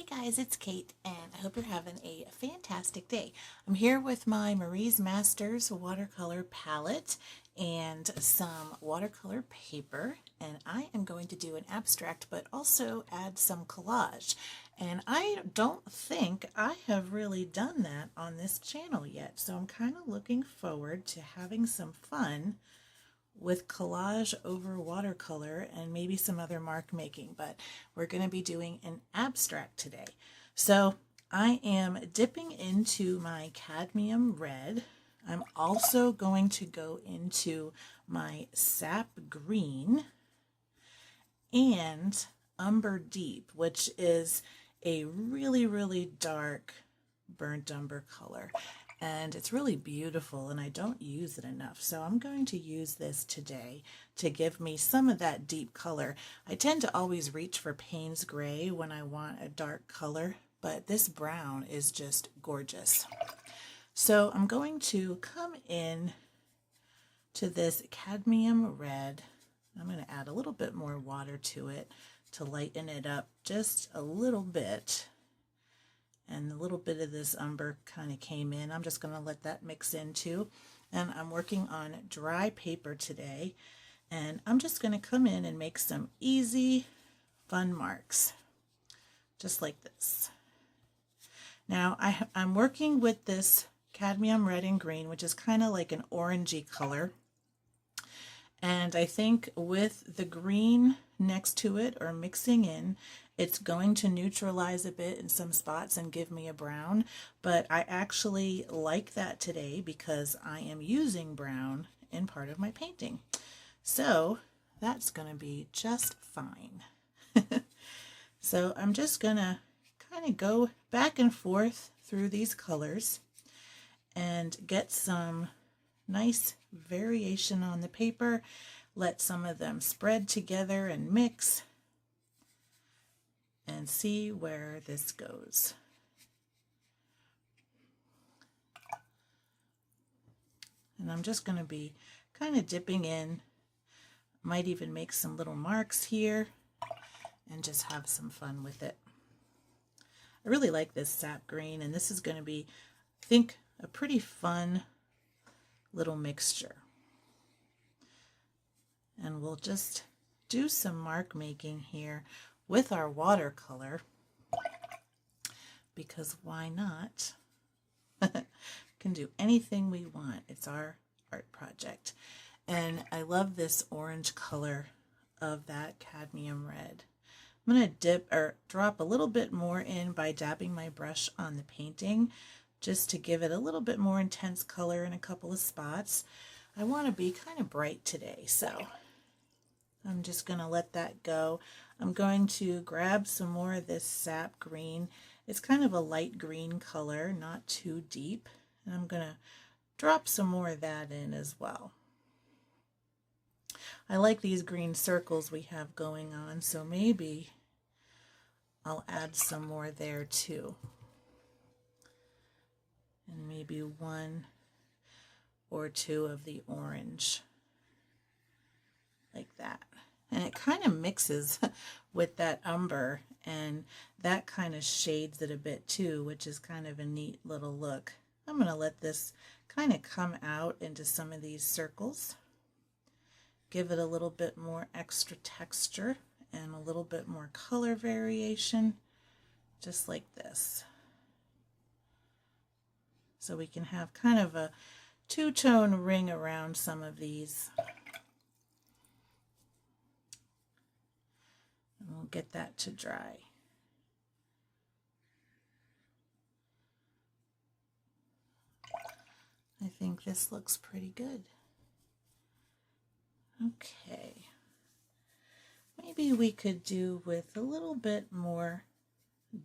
guys, it's Kate, and I hope you're having a fantastic day. I'm here with my Marie's Masters watercolor palette and some watercolor paper, and I am going to do an abstract but also add some collage. And I don't think I have really done that on this channel yet, so I'm kind of looking forward to having some fun with collage over watercolor and maybe some other mark making, but we're going to be doing an abstract today. So I am dipping into my cadmium red. I'm also going to go into my sap green and umber deep, which is a really dark burnt umber color. And it's really beautiful, and I don't use it enough. So I'm going to use this today to give me some of that deep color. I tend to always reach for Payne's Gray when I want a dark color, but this brown is just gorgeous. So I'm going to come in to this cadmium red. I'm going to add a little bit more water to it to lighten it up just a little bit. And a little bit of this umber kind of came in. I'm just going to let that mix in too. And I'm working on dry paper today. And I'm just going to come in and make some easy, fun marks. Just like this. Now I'm working with this cadmium red and green, which is kind of like an orangey color. And I think with the green next to it or mixing in, it's going to neutralize a bit in some spots and give me a brown, but I actually like that today because I am using brown in part of my painting. So that's going to be just fine. So I'm just going to kind of go back and forth through these colors and get some nice variation on the paper. Let some of them spread together and mix and see where this goes. And I'm just going to be kind of dipping in, might even make some little marks here and just have some fun with it. I really like this sap green, and this is going to be, I think, a pretty fun little mixture. And we'll just do some mark making here with our watercolor, because why not? Can do anything we want. It's our art project. And I love this orange color of that cadmium red. I'm going to dip or drop a little bit more in by dabbing my brush on the painting just to give it a little bit more intense color in a couple of spots. I want to be kind of bright today, so I'm just going to let that go. I'm going to grab some more of this sap green. It's kind of a light green color, not too deep. And I'm going to drop some more of that in as well. I like these green circles we have going on, so maybe I'll add some more there too. And maybe one or two of the orange, like that. And it kind of mixes with that umber, and that kind of shades it a bit too, which is kind of a neat little look. I'm going to let this kind of come out into some of these circles, give it a little bit more extra texture and a little bit more color variation, just like this. So we can have kind of a two-tone ring around some of these. And we'll get that to dry. I think this looks pretty good. Okay. Maybe we could do with a little bit more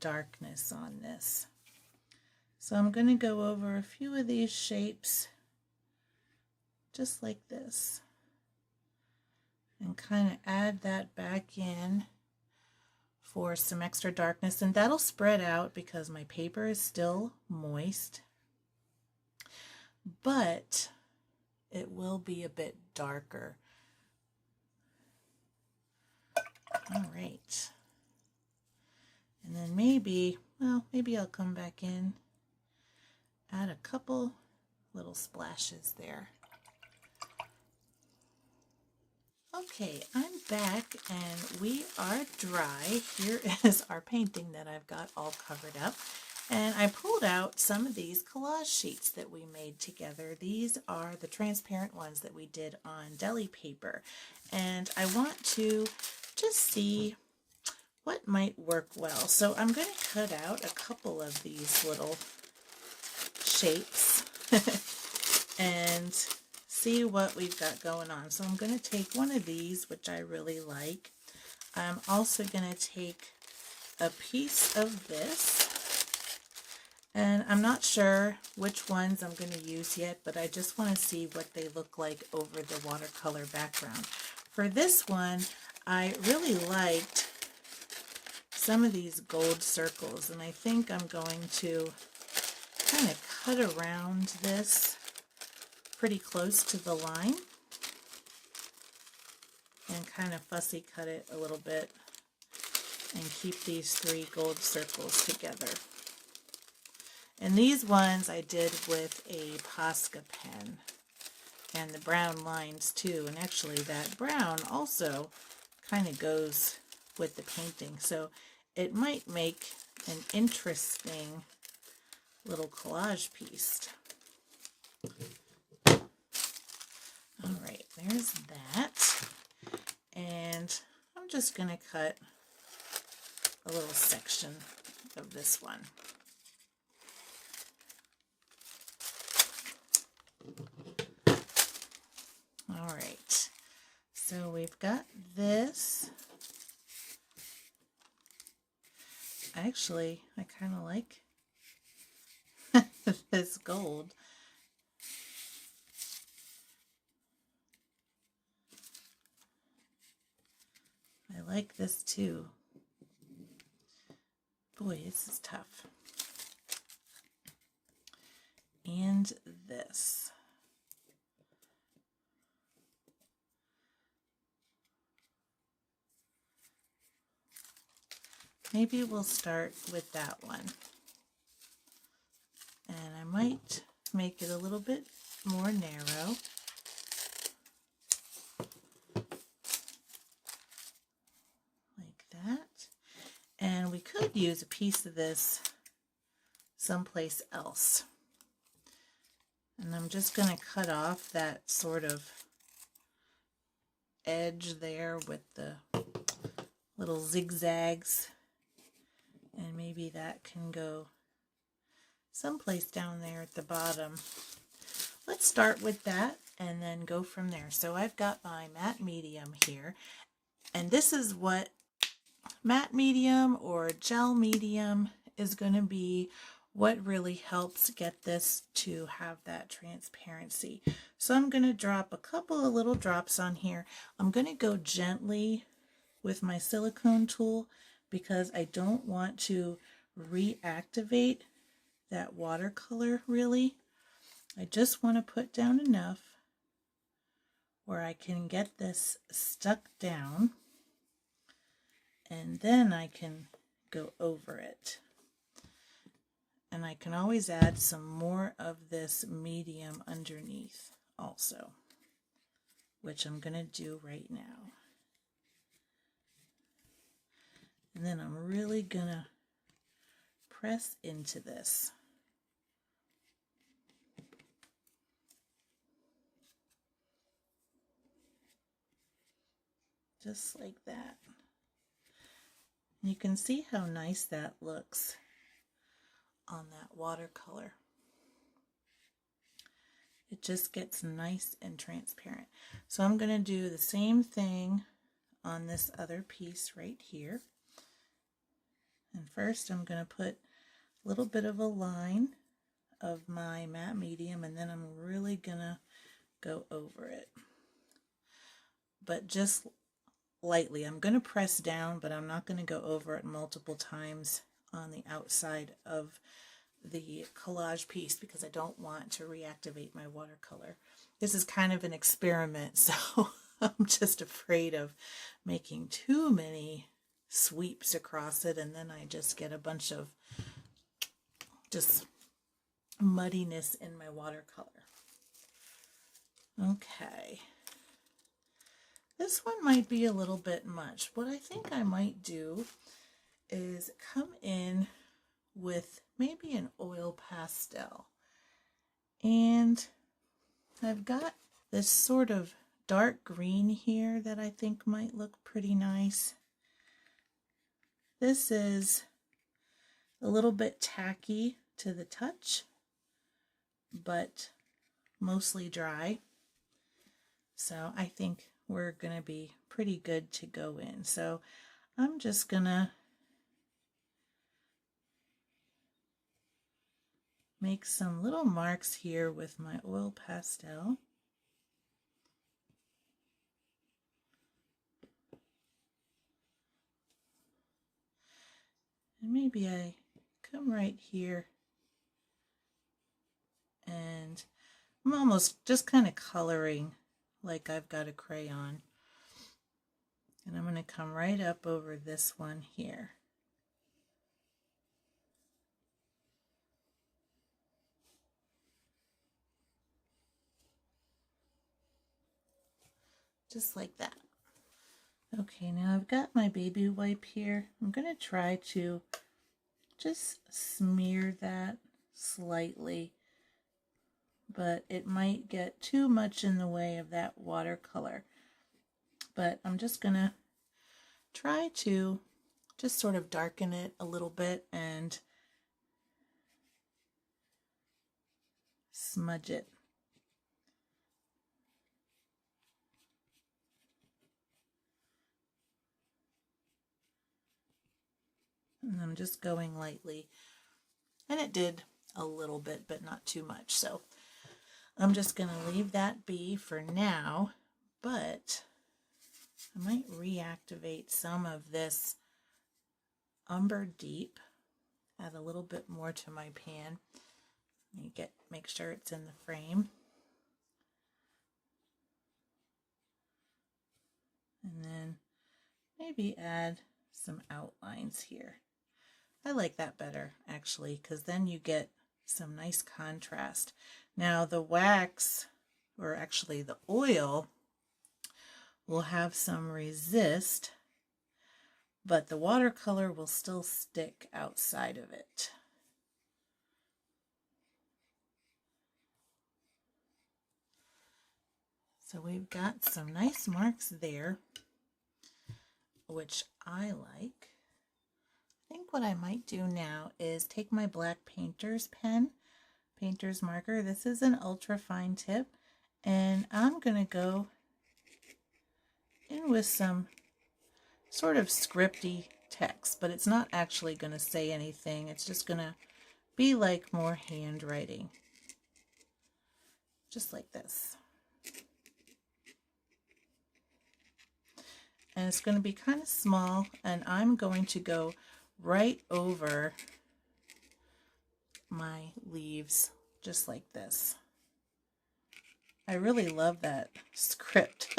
darkness on this. So I'm going to go over a few of these shapes just like this and kind of add that back in for some extra darkness, and that'll spread out because my paper is still moist, but it will be a bit darker. All right. And then maybe, well, maybe I'll come back in, add a couple little splashes there. Okay, I'm back and we are dry. Here is our painting that I've got all covered up. And I pulled out some of these collage sheets that we made together. These are the transparent ones that we did on deli paper. And I want to just see what might work well. So I'm going to cut out a couple of these little shapes and see what we've got going on. So I'm going to take one of these, which I really like. I'm also going to take a piece of this, and I'm not sure which ones I'm going to use yet, but I just want to see what they look like over the watercolor background. For this one, I really liked some of these gold circles, and I think I'm going to kind of cut around this pretty close to the line and kind of fussy cut it a little bit and keep these three gold circles together. And these ones I did with a Posca pen, and the brown lines too, and actually that brown also kind of goes with the painting, so it might make an interesting little collage piece. All right, there's that. And I'm just going to cut a little section of this one. All right, so we've got this. Actually, I kind of like this gold. I like this too. Boy, this is tough. And this. Maybe we'll start with that one. And I might make it a little bit more narrow. Like that. And we could use a piece of this someplace else. And I'm just going to cut off that sort of edge there with the little zigzags. And maybe that can go someplace down there at the bottom. Let's start with that and then go from there. So I've got my matte medium here, and this is what matte medium or gel medium is going to be what really helps get this to have that transparency. So I'm going to drop a couple of little drops on here. I'm going to go gently with my silicone tool because I don't want to reactivate that watercolor really. I just want to put down enough where I can get this stuck down, and then I can go over it. And I can always add some more of this medium underneath also, which I'm going to do right now. And then I'm really going to press into this. Just like that. You can see how nice that looks on that watercolor. It just gets nice and transparent. So I'm going to do the same thing on this other piece right here. And first I'm going to put a little bit of a line of my matte medium, and then I'm really going to go over it. But just lightly. I'm going to press down, but I'm not going to go over it multiple times on the outside of the collage piece because I don't want to reactivate my watercolor. This is kind of an experiment, so I'm just afraid of making too many sweeps across it, and then I just get a bunch of just muddiness in my watercolor. Okay. This one might be a little bit much. What I think I might do is come in with maybe an oil pastel. And I've got this sort of dark green here that I think might look pretty nice. This is a little bit tacky to the touch, but mostly dry. So I think we're going to be pretty good to go in. So I'm just going to make some little marks here with my oil pastel. And maybe I come right here and I'm almost just kind of coloring like I've got a crayon. And I'm going to come right up over this one here. Just like that. Okay, now I've got my baby wipe here. I'm going to try to just smear that slightly, but it might get too much in the way of that watercolor. But I'm just going to try to just sort of darken it a little bit and smudge it. And I'm just going lightly. And it did a little bit, but not too much. So I'm just going to leave that be for now, but I might reactivate some of this Umber Deep, add a little bit more to my pan. Make sure it's in the frame. And then maybe add some outlines here. I like that better actually, because then you get some nice contrast. Now the wax, or actually the oil, will have some resist, but the watercolor will still stick outside of it. So we've got some nice marks there, which I like. I think what I might do now is take my black painter's marker. This is an ultra fine tip, and I'm going to go in with some sort of scripty text, but it's not actually going to say anything. It's just going to be like more handwriting, just like this. And it's going to be kind of small, and I'm going to go right over my leaves just like this. I really love that script.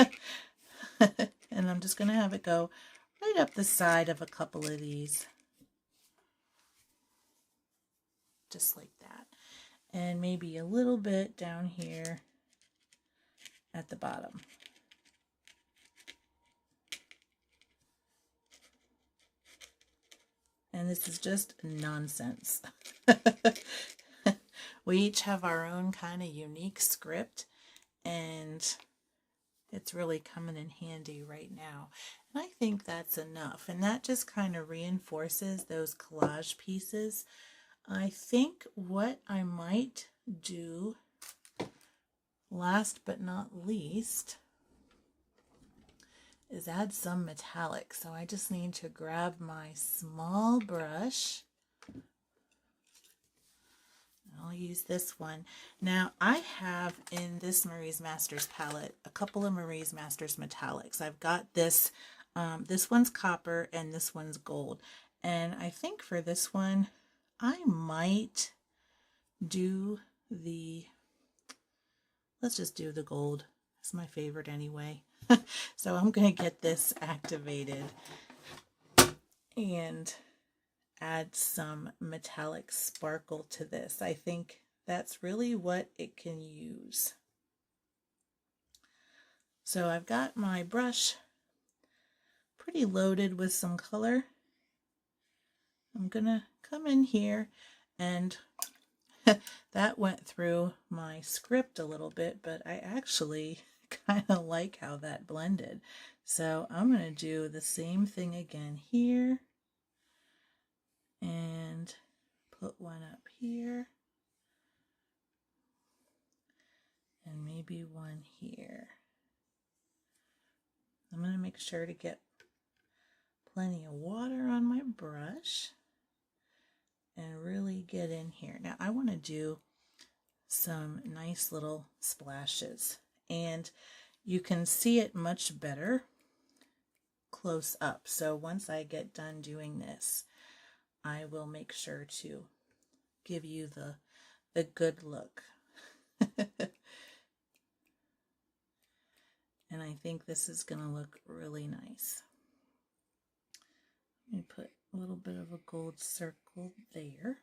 And I'm just going to have it go right up the side of a couple of these. Just like that. And maybe a little bit down here at the bottom. And this is just nonsense. We each have our own kind of unique script, and it's really coming in handy right now. And I think that's enough. And that just kind of reinforces those collage pieces. I think what I might do last but not least is add some metallic. So I just need to grab my small brush. I'll use this one. Now I have in this Marie's Masters palette a couple of Marie's Masters metallics. I've got this, this one's copper and this one's gold. And I think for this one, I might do the, let's just do the gold. It's my favorite anyway. So I'm going to get this activated. and add some metallic sparkle to this. I think that's really what it can use. So I've got my brush pretty loaded with some color. I'm gonna come in here, and that went through my script a little bit, but I actually kind of like how that blended. So I'm going to do the same thing again here and put one up here and maybe one here. I'm going to make sure to get plenty of water on my brush and really get in here. Now I want to do some nice little splashes, and you can see it much better close up. So once I get done doing this, I will make sure to give you the good look. And I think this is going to look really nice. Let me put a little bit of a gold circle there.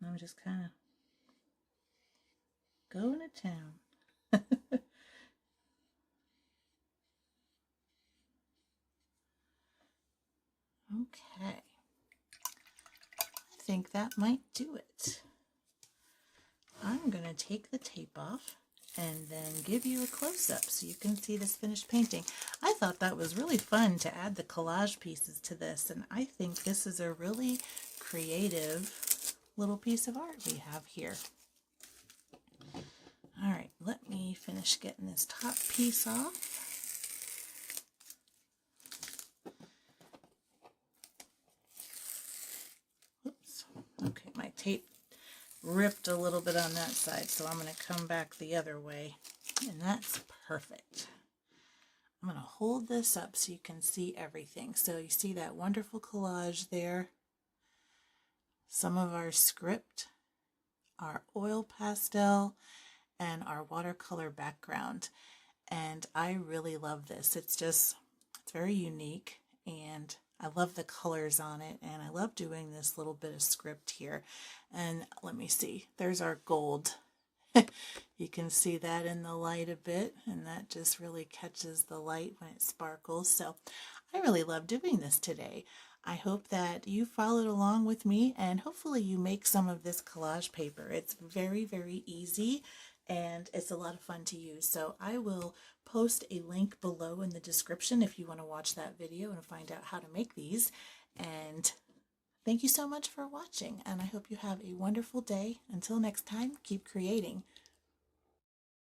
I'm just kind of going to town. Okay, I think that might do it. I'm going to take the tape off and then give you a close-up so you can see this finished painting. I thought that was really fun to add the collage pieces to this, and I think this is a really creative little piece of art we have here. All right, let me finish getting this top piece off. Oops. Okay, my tape ripped a little bit on that side, so I'm going to come back the other way, and that's perfect. I'm going to hold this up so you can see everything. So you see that wonderful collage there, some of our script, our oil pastel, and our watercolor background. And I really love this. It's very unique, and I love the colors on it, and I love doing this little bit of script here. And let me see, there's our gold. You can see that in the light a bit, and that just really catches the light when it sparkles. So I really love doing this today. I hope that you followed along with me, and hopefully you make some of this collage paper. It's very, very easy, and it's a lot of fun to use. So I will post a link below in the description if you want to watch that video and find out how to make these. And thank you so much for watching, and I hope you have a wonderful day. Until next time, keep creating.